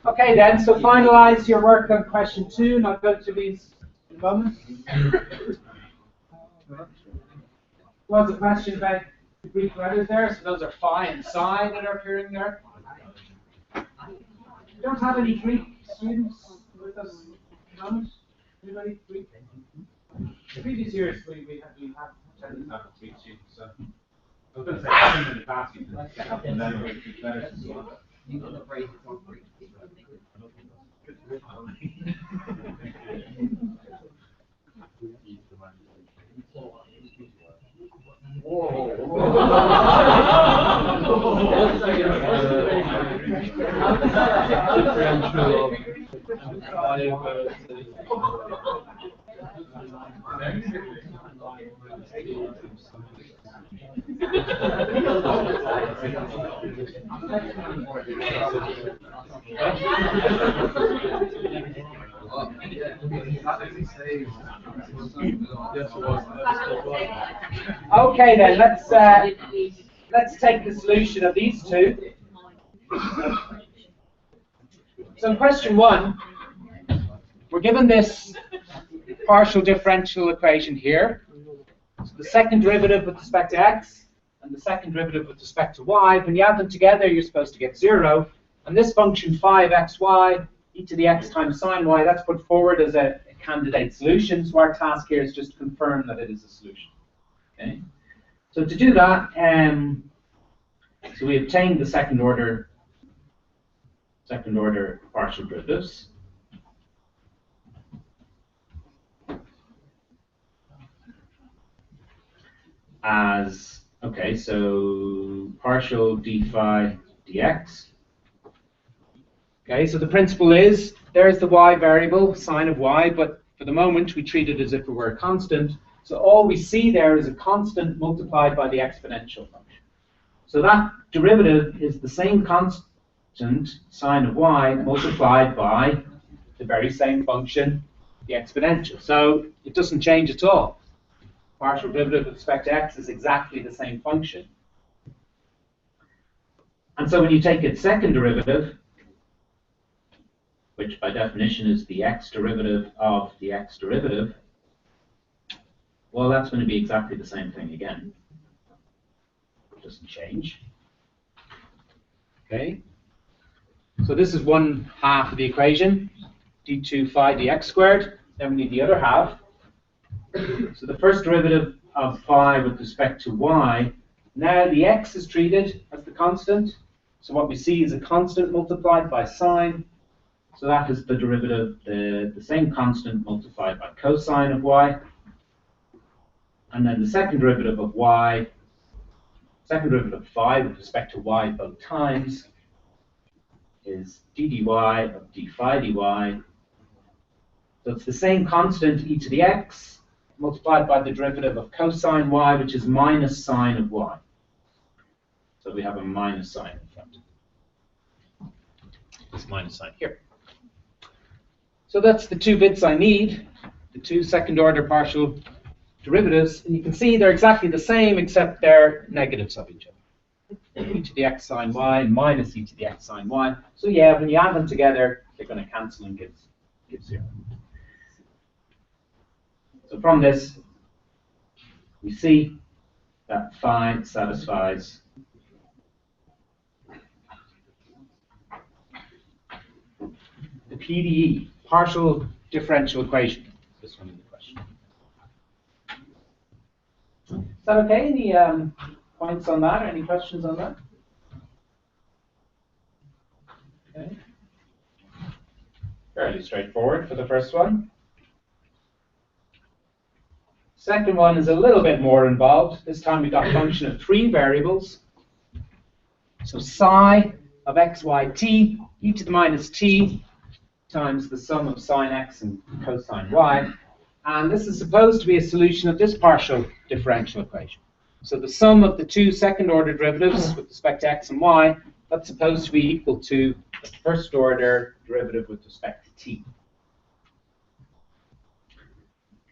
Okay then, so finalize your work on question 2, and I'll go to these in a moment. Was a question about the Greek letters there, so those are phi and psi that are appearing there. We don't have any Greek students with us at the moment. Anybody Greek? The previous years we have tended to have Greek students, so I was going to say in the past you can have them then with Greek letters and so on. Okay then, let's take the solution of these two. So in question 1, we're given this partial differential equation here. So the second derivative with respect to x and the second derivative with respect to y. When you add them together, you're supposed to get 0. And this function phi of xy, e to the x times sine y, that's put forward as a candidate solution. So our task here is just to confirm that it is a solution. Okay. So to do that, so we obtained the second order partial derivatives. As, okay, so partial d phi dx. Okay, so the principle is, there's the y variable, sine of y, but for the moment we treat it as if it were a constant. So all we see there is a constant multiplied by the exponential function. So that derivative is the same constant, sine of y, multiplied by the very same function, the exponential. So it doesn't change at all. Partial derivative with respect to x is exactly the same function. And so when you take its second derivative, which by definition is the x derivative of the x derivative, well, that's going to be exactly the same thing again. It doesn't change. Okay. So this is one half of the equation, d2 phi dx squared. Then we need the other half. So the first derivative of phi with respect to y, now the x is treated as the constant. So what we see is a constant multiplied by sine. So that is the derivative, the same constant multiplied by cosine of y. And then the second derivative of y, second derivative of phi with respect to y both times is d dy of d phi dy. So it's the same constant e to the x multiplied by the derivative of cosine y, which is minus sine of y. So we have a minus sign in front. This minus sign here. So that's the two bits I need, the two second order partial derivatives. And you can see they're exactly the same, except they're negatives of each other. E to the x sine y minus e to the x sine y. So yeah, when you add them together, they're going to cancel and give 0. So from this, we see that phi satisfies the PDE, partial differential equation. This one in the question. Is that okay? Any points on that or any questions on that? Okay. Fairly straightforward for the first one. Second one is a little bit more involved. This time we've got a function of 3 variables. So psi of xyt, e to the minus t, times the sum of sine x and cosine y. And this is supposed to be a solution of this partial differential equation. So the sum of the two second order derivatives with respect to x and y, that's supposed to be equal to the first order derivative with respect to t.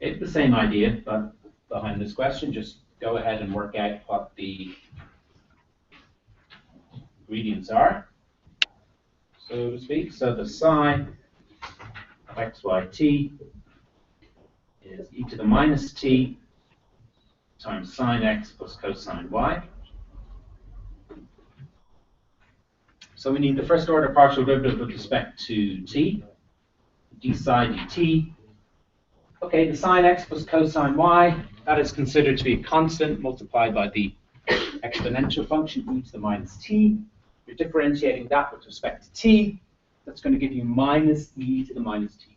It's the same idea, but behind this question, just go ahead and work out what the ingredients are, so to speak. So the sine of xyt is e to the minus t times sine x plus cosine y. So we need the first order partial derivative with respect to t, d psi dt. Okay, the sine x plus cosine y, that is considered to be a constant multiplied by the exponential function e to the minus t. You're differentiating that with respect to t. That's going to give you minus e to the minus t.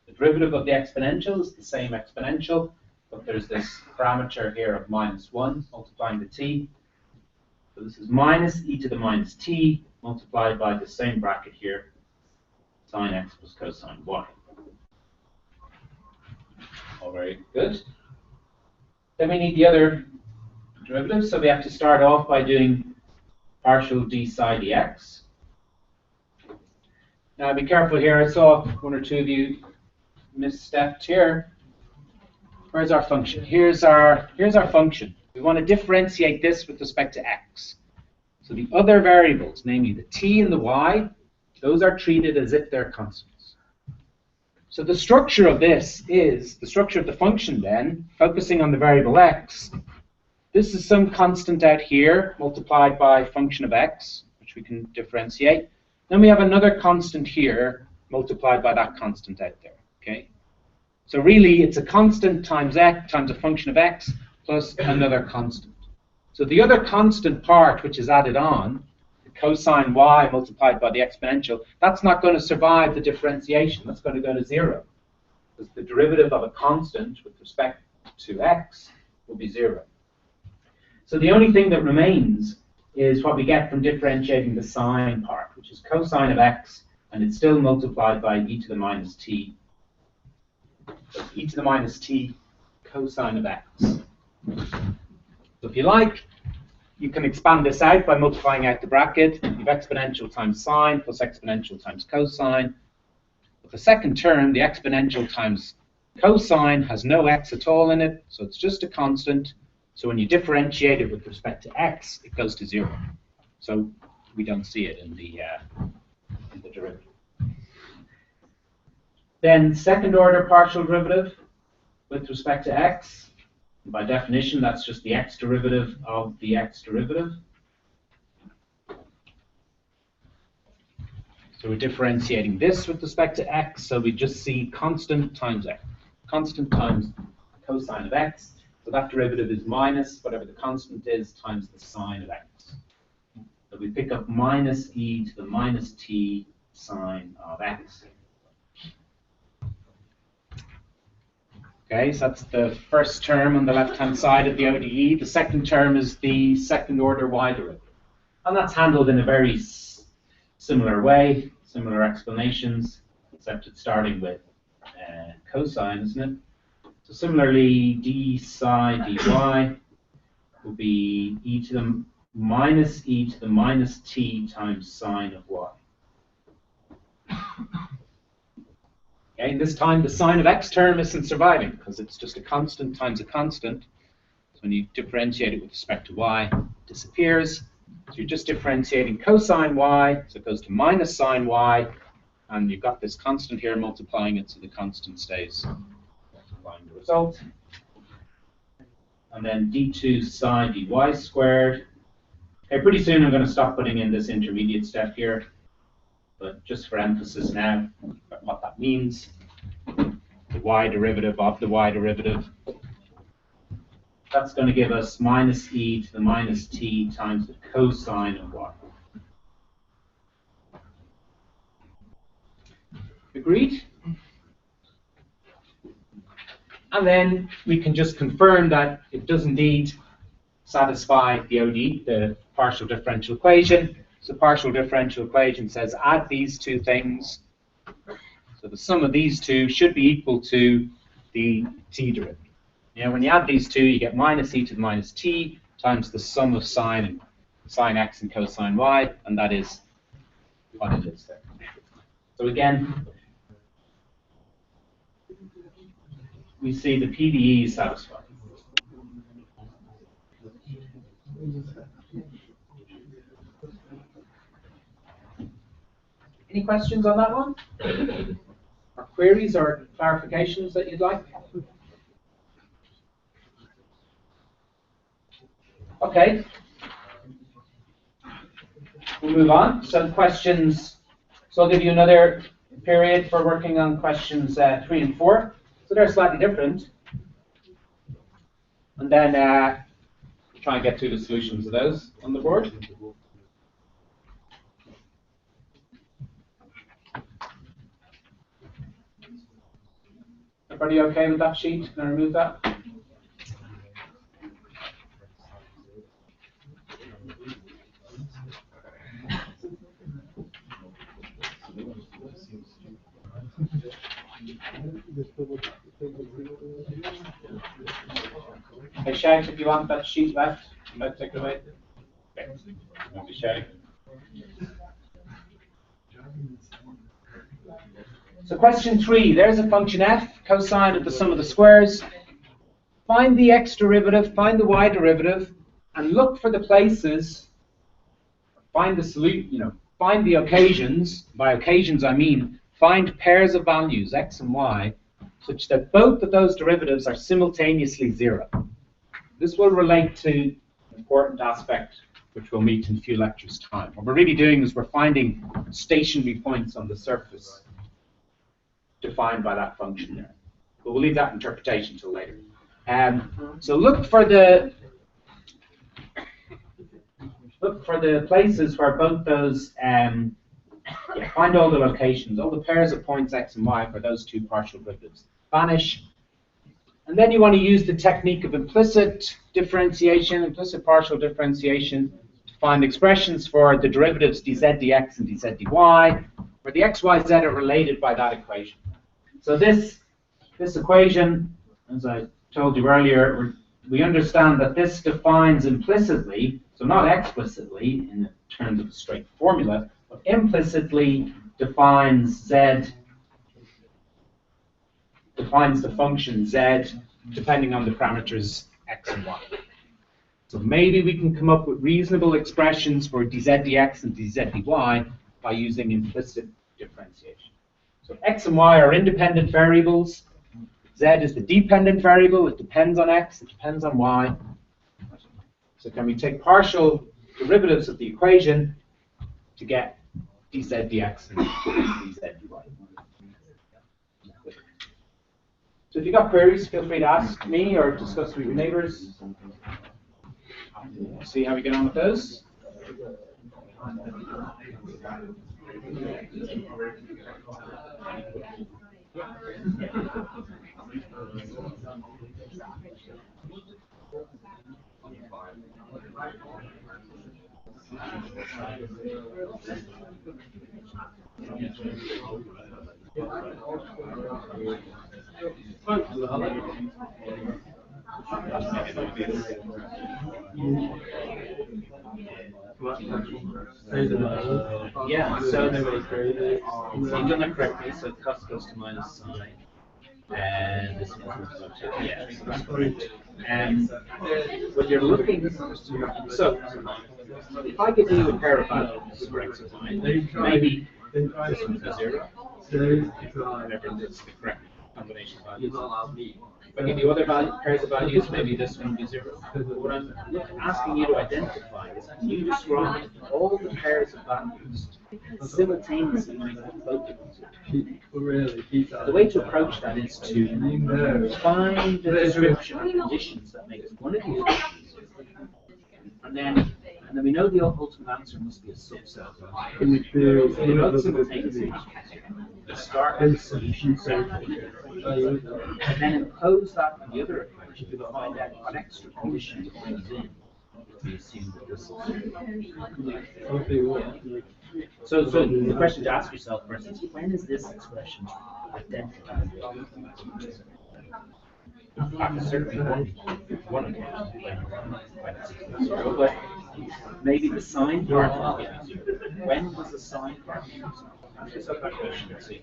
The derivative of the exponential is the same exponential, but there's this parameter here of minus 1 multiplying the t. So this is minus e to the minus t multiplied by the same bracket here, sine x plus cosine y. All very good. Then we need the other derivative, so we have to start off by doing partial d psi dx. Now be careful here, I saw one or two of you misstepped here. Where's our function? Here's our function. We want to differentiate this with respect to x. So the other variables, namely the t and the y, those are treated as if they're constants. So the structure of this is, the structure of the function then, focusing on the variable x, this is some constant out here multiplied by function of x, which we can differentiate. Then we have another constant here multiplied by that constant out there. Okay? So really it's a constant times x times a function of x plus another constant. So the other constant part which is added on, the cosine y multiplied by the exponential, that's not going to survive the differentiation. That's going to go to 0. Because the derivative of a constant with respect to x will be 0. So the only thing that remains is what we get from differentiating the sine part, which is cosine of x, and it's still multiplied by e to the minus t. So e to the minus t cosine of x. So if you like, you can expand this out by multiplying out the bracket. You have exponential times sine plus exponential times cosine. But the second term, the exponential times cosine, has no x at all in it, so it's just a constant. So when you differentiate it with respect to x, it goes to 0. So we don't see it in the derivative. Then second order partial derivative with respect to x. By definition, that's just the x derivative of the x derivative. So we're differentiating this with respect to x, so we just see constant times x. Constant times cosine of x. So that derivative is minus whatever the constant is times the sine of x. So we pick up minus e to the minus t sine of x. Okay, so that's the first term on the left-hand side of the ODE. The second term is the second order y derivative. And that's handled in a very similar way, similar explanations, except it's starting with cosine, isn't it? So similarly, d psi dy will be e to the minus t times sine of y. Okay, this time the sine of x term isn't surviving because it's just a constant times a constant. So when you differentiate it with respect to y, it disappears. So you're just differentiating cosine y, so it goes to minus sine y, and you've got this constant here multiplying it, so the constant stays multiplying the result. And then d2 psi dy squared. Okay, pretty soon I'm going to stop putting in this intermediate step here. But just for emphasis now, what that means, the y derivative of the y derivative, that's going to give us minus e to the minus t times the cosine of y. Agreed? And then we can just confirm that it does indeed satisfy the ODE, the partial differential equation. So the partial differential equation says add these two things. So the sum of these two should be equal to the t derivative. When you add these two, you get minus e to the minus t times the sum of sine x and cosine y, and that is what it is there. So again, we see the PDEs satisfied. Any questions on that one? Or queries or clarifications that you'd like? Okay. We'll move on. So questions, so I'll give you another period for working on questions 3 and 4. So they're slightly different. And then try and get through the solutions of those on the board. Everybody okay with that sheet? Can I remove that? Hey, Shag, if you want that sheet left, you might take it away. Okay. Won't be Shag. So question 3, there's a function f, cosine of the sum of the squares. Find the x derivative, find the y derivative, and look for the places, find the solution, find the occasions. By occasions I mean find pairs of values, x and y, such that both of those derivatives are simultaneously 0. This will relate to an important aspect which we'll meet in a few lectures' time. What we're really doing is we're finding stationary points on the surface defined by that function there. But we'll leave that interpretation till later. So look for the places where both those find all the locations, all the pairs of points x and y for those two partial derivatives vanish. And then you want to use the technique of implicit differentiation, implicit partial differentiation, to find expressions for the derivatives dz dx and dz dy, where the x, y, z are related by that equation. So this equation, as I told you earlier, we understand that this defines implicitly, so not explicitly in terms of a straight formula, but implicitly defines the function z depending on the parameters x and y. So maybe we can come up with reasonable expressions for dz dx and dz dy by using implicit differentiation. So x and y are independent variables. Z is the dependent variable. It depends on x. It depends on y. So can we take partial derivatives of the equation to get dz dx and dz dy? So if you've got queries, feel free to ask me or discuss with your neighbors. See how we get on with those. Yeah, so you've done that correctly, so cos goes to minus sine. And this one goes to, yeah, so that's correct. And when you're looking, so if I give you a pair of values for x and y, maybe this one's a 0, whenever that's the correct combination of values. If I give you other pairs of values, maybe this one will be 0. What I'm asking you to identify is, can you describe all the pairs of values simultaneously make up both of them? The way to approach that is to find the description of conditions that make one of these conditions, and then we know the ultimate answer must be a subset. They both simultaneously start with the solution and then impose that on the other equation to find out what extra condition defines in. We assume that this is. So the question to ask yourself first is, when is this expression identified? Certainly one occasion when it's 0, but maybe the sign part will be 0. When was the sign part 0? Ask yourself that question and see.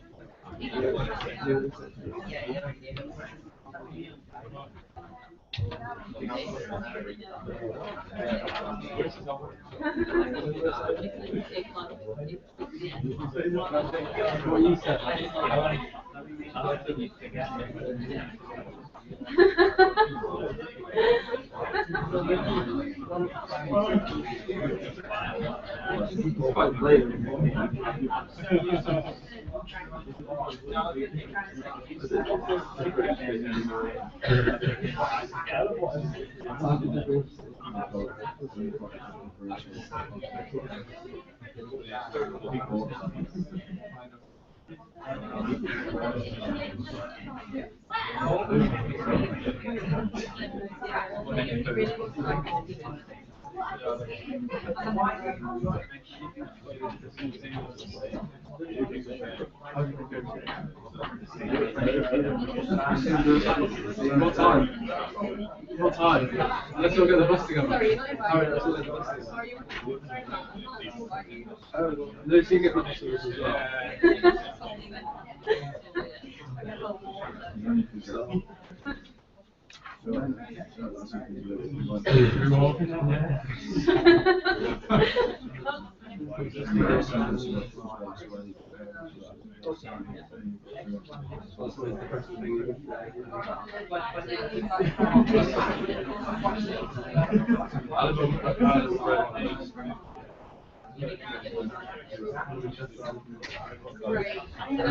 What time? What time? Let's all get the bus together. Sorry, let's all get the bus together. No, so you get the bus as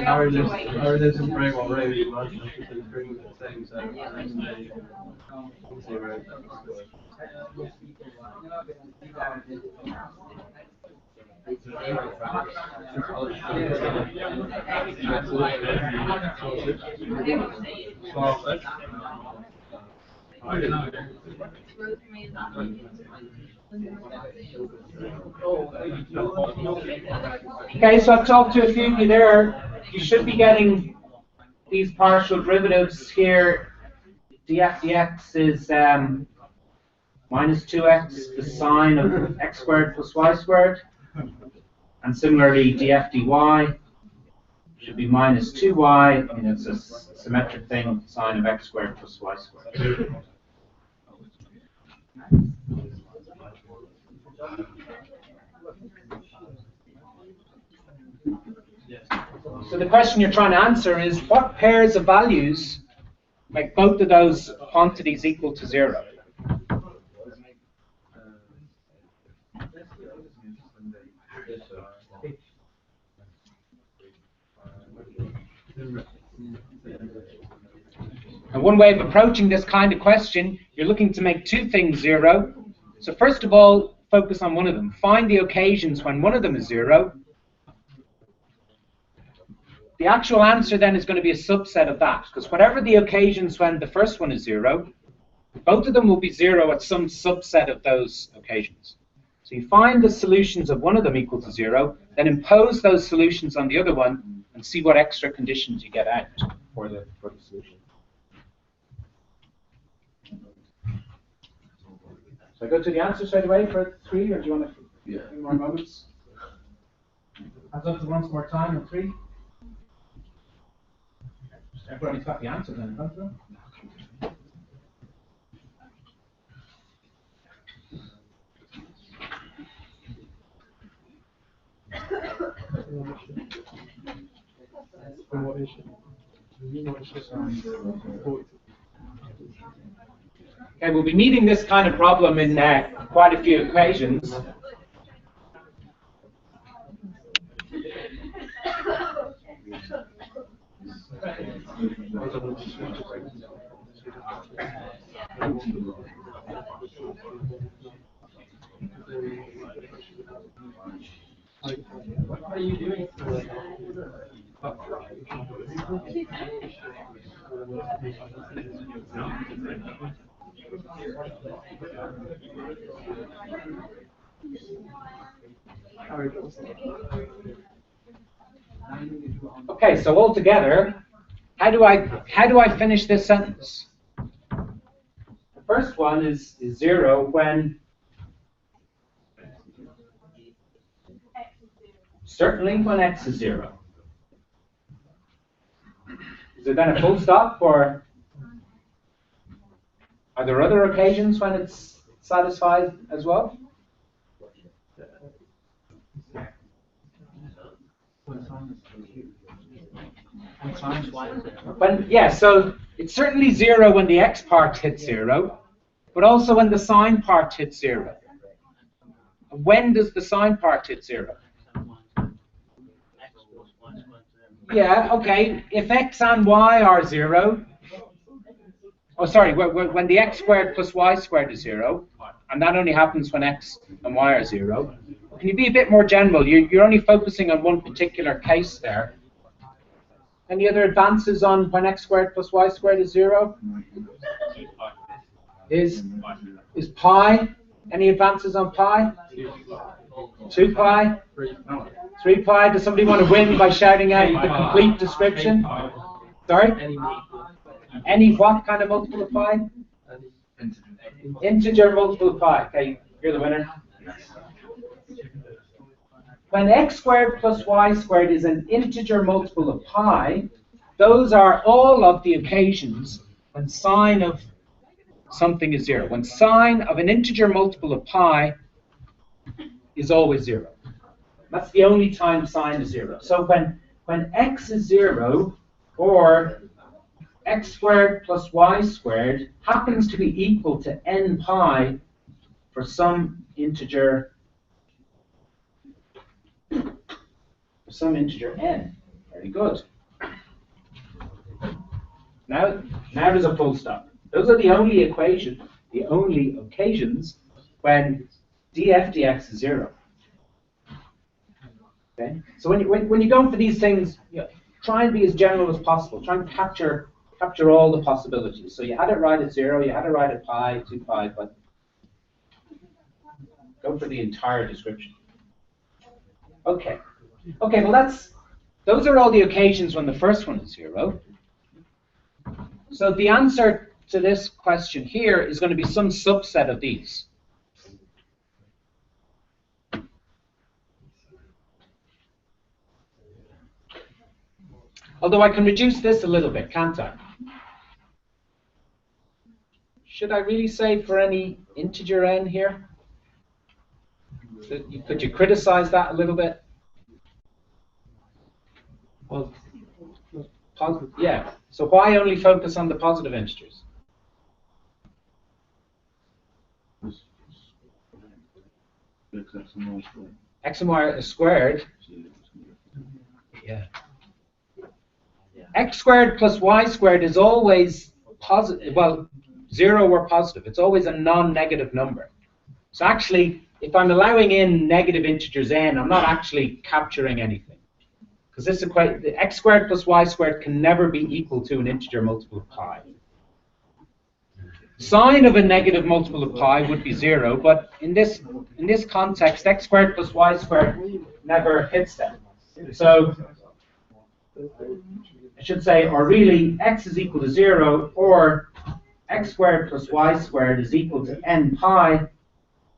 Harry lives in Bray while Ray in Manchester, so he's bringing the same set. Okay, so I've talked to a few of you there. You should be getting these partial derivatives here. df dx is minus 2x, the sine of x squared plus y squared. And similarly, df dy should be minus 2y. I mean, it's a symmetric thing, sine of x squared plus y squared. So the question you're trying to answer is, what pairs of values make both of those quantities equal to 0? And one way of approaching this kind of question, you're looking to make two things 0. So first of all, focus on one of them. Find the occasions when one of them is 0. The actual answer then is going to be a subset of that, because whatever the occasions when the first one is 0, both of them will be 0 at some subset of those occasions. So you find the solutions of one of them equal to 0, then impose those solutions on the other one, and see what extra conditions you get out for the solution. So I go to the answer straight away for 3, or do you want a few more moments? Hands up to once more time on 3. Everybody's got the answer then, don't they? Okay, we'll be meeting this kind of problem in quite a few equations. What are you doing? Okay, so altogether, how do I finish this sentence? The first one is 0 when certainly when x is 0. Is there then a full stop, or Are there other occasions when it's satisfied as well? So it's certainly 0 when the x part hits 0, but also when the sine part hits 0. When does the sine part hit 0? Yeah, okay. If x and y are 0, oh, sorry, when the x squared plus y squared is 0, and that only happens when x and y are 0. Can you be a bit more general? You're only focusing on one particular case there. Any other advances on when x squared plus y squared is 0? Is pi? Any advances on pi? 2 pi? 3 pi? Does somebody want to win by shouting out the complete description? Sorry? Any what kind of multiple of pi? Integer multiple of pi. Okay, you're the winner. When x squared plus y squared is an integer multiple of pi, those are all of the occasions when sine of something is 0. When sine of an integer multiple of pi is always 0. That's the only time sine is 0. So when x is 0, or x squared plus y squared happens to be equal to n pi for some integer n. Very good. Now there's a full stop. Those are the only occasions when df dx is 0. Okay? So when you're going for these things, try and be as general as possible. Try and capture all the possibilities. So you had it right at 0, you had it right at pi, 2 pi, but go for the entire description. Okay. Okay, well those are all the occasions when the first one is 0. So the answer to this question here is going to be some subset of these. Although I can reduce this a little bit, can't I? Should I really say for any integer n here? Could you criticize that a little bit? Well, yeah. So why only focus on the positive integers? X and y are squared. Yeah. X squared plus y squared is always positive. Well, 0 or positive. It's always a non-negative number. So actually, if I'm allowing in negative integers n, I'm not actually capturing anything. Because this the x squared plus y squared can never be equal to an integer multiple of pi. Sine of a negative multiple of pi would be 0, but in this context, x squared plus y squared never hits that. So I should say, or really, x is equal to 0, or x squared plus y squared is equal to n pi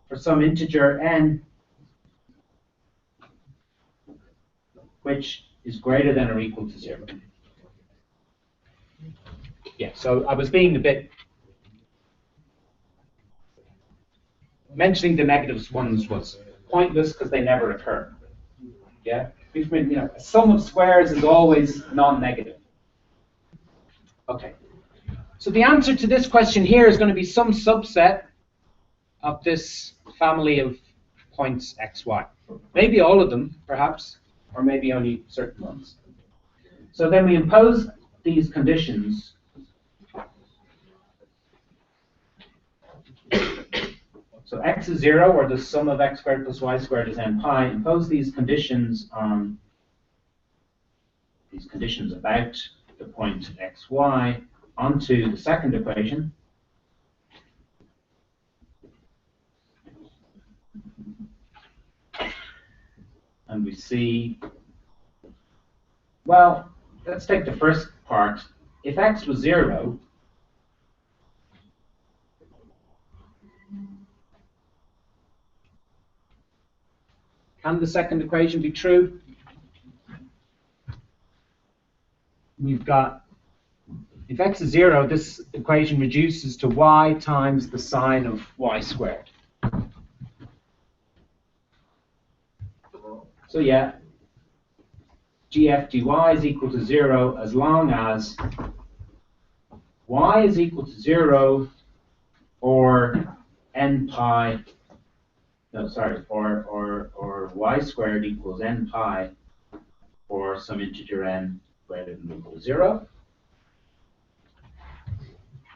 for some integer n, which is greater than or equal to 0. Yeah, so I was being a bit... Mentioning the negative ones was pointless because they never occur. Yeah? A sum of squares is always non-negative. Okay. So the answer to this question here is going to be some subset of this family of points x, y. Maybe all of them, perhaps, or maybe only certain ones. So then we impose these conditions. So x is 0, or the sum of x squared plus y squared is n pi. Impose these conditions on about the point x, y onto the second equation. And we see, well, let's take the first part. If x was 0, can the second equation be true? We've got If x is 0, this equation reduces to y times the sine of y squared. So yeah, gf/dy is equal to 0 as long as y is equal to 0 or n pi, no, sorry, or y squared equals n pi for some integer n greater than or equal to 0.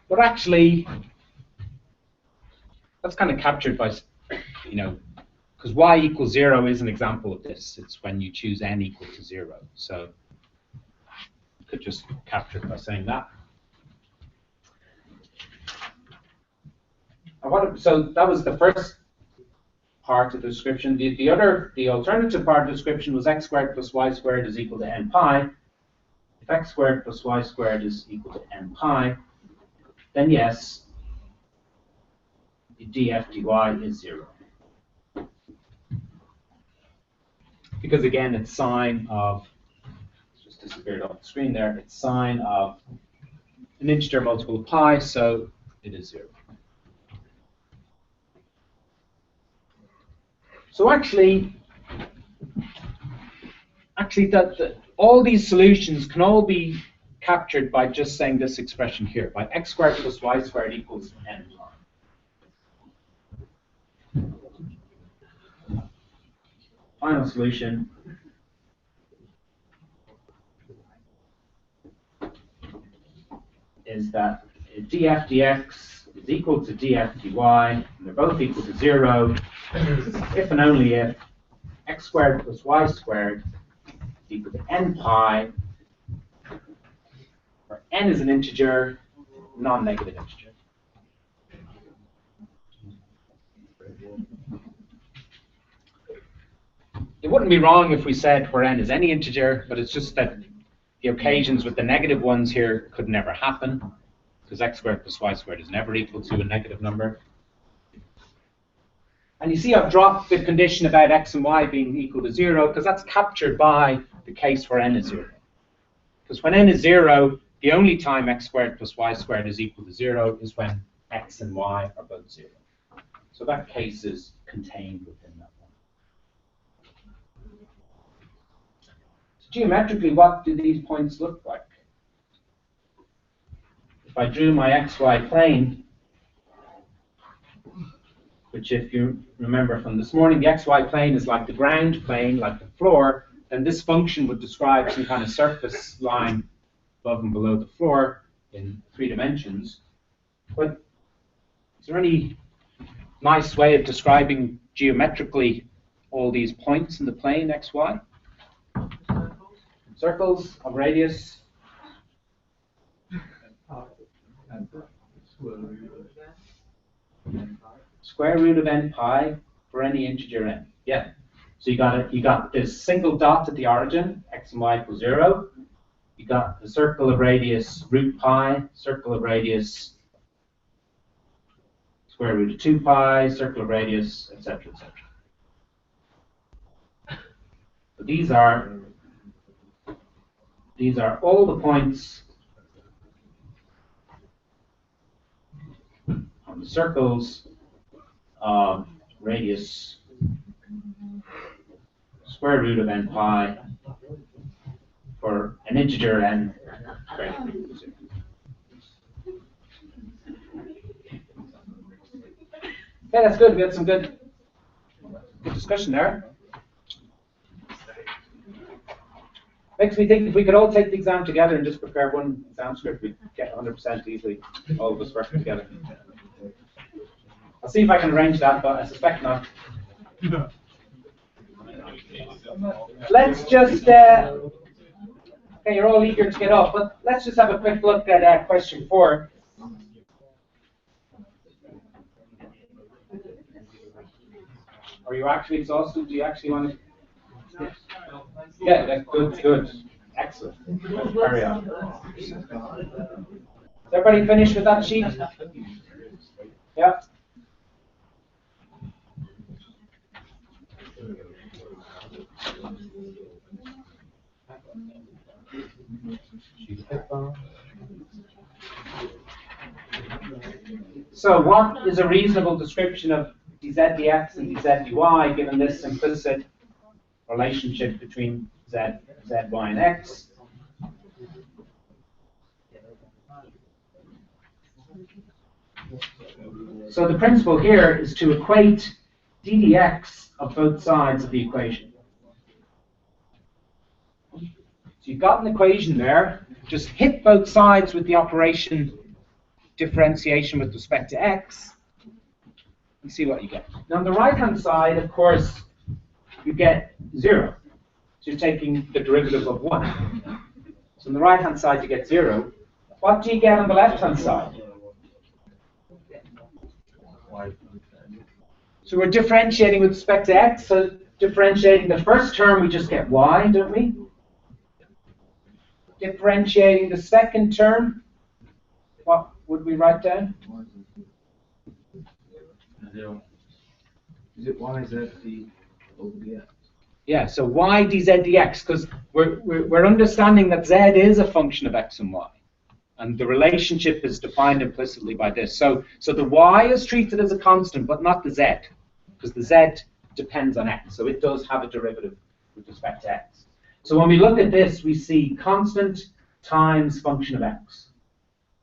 But actually, that's kind of captured by, you know, because y equals 0 is an example of this. It's when you choose n equal to 0. So you could just capture it by saying that. So that was the first part of the description. The alternative part of the description was x squared plus y squared is equal to n pi. If x squared plus y squared is equal to n pi, then yes, the df/dy is 0. Because again, it's sine of, it's just disappeared off the screen there, it's sine of an integer multiple of pi, so it is 0. So actually all these solutions can all be captured by just saying this expression here, by x squared plus y squared equals n pi. Final solution is that df dx is equal to df dy, and they're both equal to 0, if and only if x squared plus y squared is equal to n pi, where n is an integer, non-negative integer. It wouldn't be wrong if we said where n is any integer, but it's just that the occasions with the negative ones here could never happen, because x squared plus y squared is never equal to a negative number. And you see I've dropped the condition about x and y being equal to 0, because that's captured by the case where n is 0. Because when n is 0, the only time x squared plus y squared is equal to 0 is when x and y are both 0. So that case is contained within that one. So geometrically, what do these points look like? If I drew my xy plane, which if you remember from this morning, the xy plane is like the ground plane, like the floor, then this function would describe some kind of surface line above and below the floor in 3 dimensions. But is there any nice way of describing geometrically all these points in the plane xy? Circles of radius. Square root of n pi for any integer n. Yeah. So you got this single dot at the origin, x and y equals 0. You got the circle of radius root pi, circle of radius square root of 2 pi, circle of radius, etc., etc. So these are all the points on the circles of radius square root of n pi for an integer n greater than or equal to 0. Okay, that's good. We had some good discussion there. Makes me think if we could all take the exam together and just prepare one exam script, we'd get 100% easily, all of us working together. I'll see if I can arrange that, but I suspect not. Let's just, okay, you're all eager to get up, but let's just have a quick look at question 4. Are you actually exhausted? Do you actually want to? Yeah, that's good, good. Excellent. Let's carry on. Is everybody finished with that sheet? Yeah. So what is a reasonable description of dz dx and dz dy given this implicit relationship between z, y, and x? So the principle here is to equate ddx of both sides of the equation. So you've got an equation there. Just hit both sides with the operation differentiation with respect to x, and see what you get. Now on the right-hand side, of course, you get 0. So you're taking the derivative of 1. So on the right-hand side, you get 0. What do you get on the left-hand side? So we're differentiating with respect to x. So differentiating the first term, we just get y, don't we? Differentiating the second term, what would we write down? 0. Is it y z d over dx? Yeah, so y dz dx, because we're understanding that z is a function of x and y. And the relationship is defined implicitly by this. So the y is treated as a constant, but not the z, because the z depends on x. So it does have a derivative with respect to x. So when we look at this, we see constant times function of x.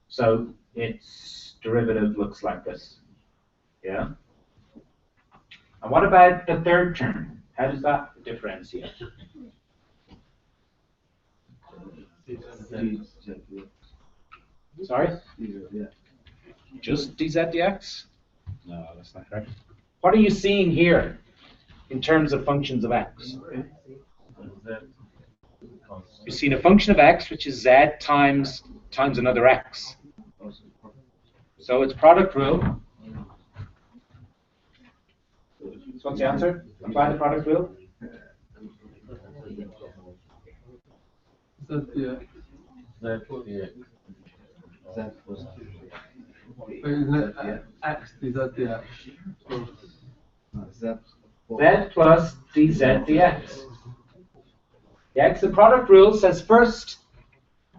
So its derivative looks like this. Yeah? And what about the third term? How does that differentiate? Sorry? Just dz dx? No, that's not correct. What are you seeing here in terms of functions of x? You've seen a function of x, which is z times another x. So it's product rule. So what's the answer? Apply the product rule. X dz dx. Z plus dz dx. The product rule says first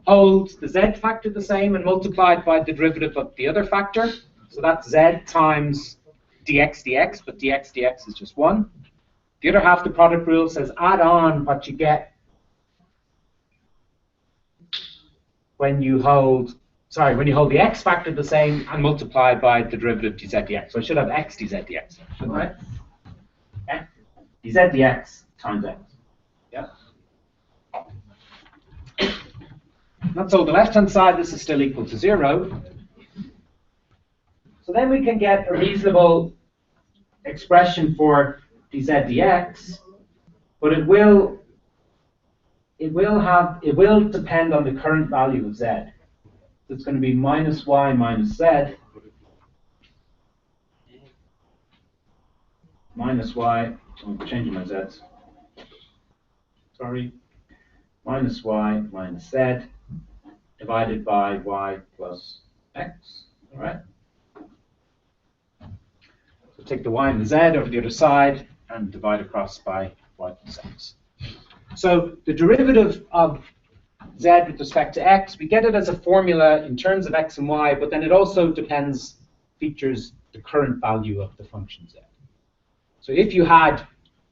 hold the z factor the same and multiply it by the derivative of the other factor. So that's z times dx dx, but dx dx is just 1. The other half of the product rule says add on what you get when you hold the x factor the same and multiply by the derivative dz dx. So I should have x dz dx, shouldn't I? Yeah. dz dx times x. Yeah. And so the left-hand side, this is still equal to 0. So then we can get a reasonable expression for dz dx, but it will depend on the current value of z. So it's going to be minus y minus z minus y. I'm changing my z's. Sorry. Minus y minus z divided by y plus x. All right. So take the y and the z over the other side and divide across by y plus x. So the derivative of z with respect to x, we get it as a formula in terms of x and y, but then it also features the current value of the function z. So if you had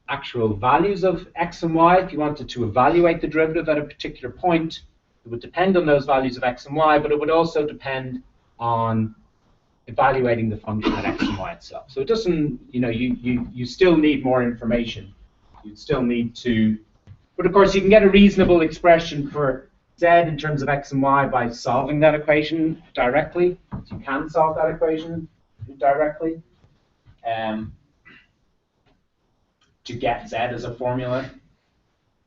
actual values of x and y, if you wanted to evaluate the derivative at a particular point, it would depend on those values of x and y, but it would also depend on evaluating the function at x and y itself. So it doesn't, you still need more information. You'd still need to, but of course you can get a reasonable expression for z in terms of x and y by solving that equation directly. So you can solve that equation directly to get z as a formula.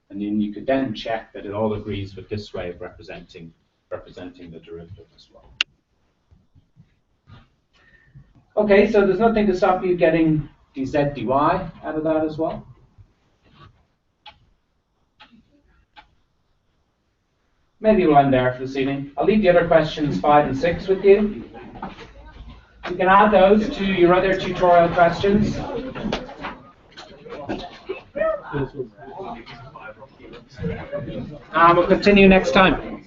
And then you could then check that it all agrees with this way of representing the derivative as well. Okay, so there's nothing to stop you getting dz dy out of that as well. Maybe we'll end there for this evening. I'll leave the other questions 5 and 6 with you. You can add those to your other tutorial questions. And we'll continue next time.